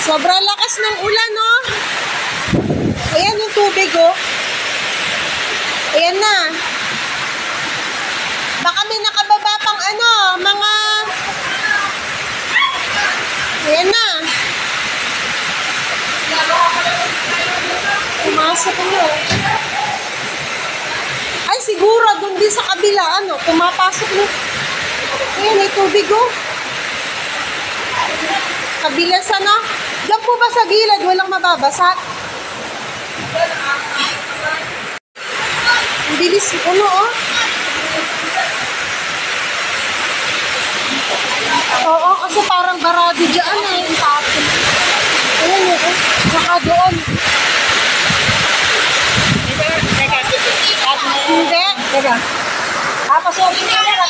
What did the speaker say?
Sobrang lakas ng ulan, no? Ayan yung tubig, oh. Ayan na. Baka may nakababa pang ano, mga... Ayan na. Pumasok na. Ay, siguro, doon din sa kabila, ano, pumapasok na. Ayan, may tubig, oh. Kabila sa, no? Diyan po ba sa gilid, walang mababasa? Ang bilis, ano, oh. Oo, kasi parang barado dyan, eh. Yung tapon. Ayan, eh. Saka doon. Hindi. Teka. Tapos yung hindi na,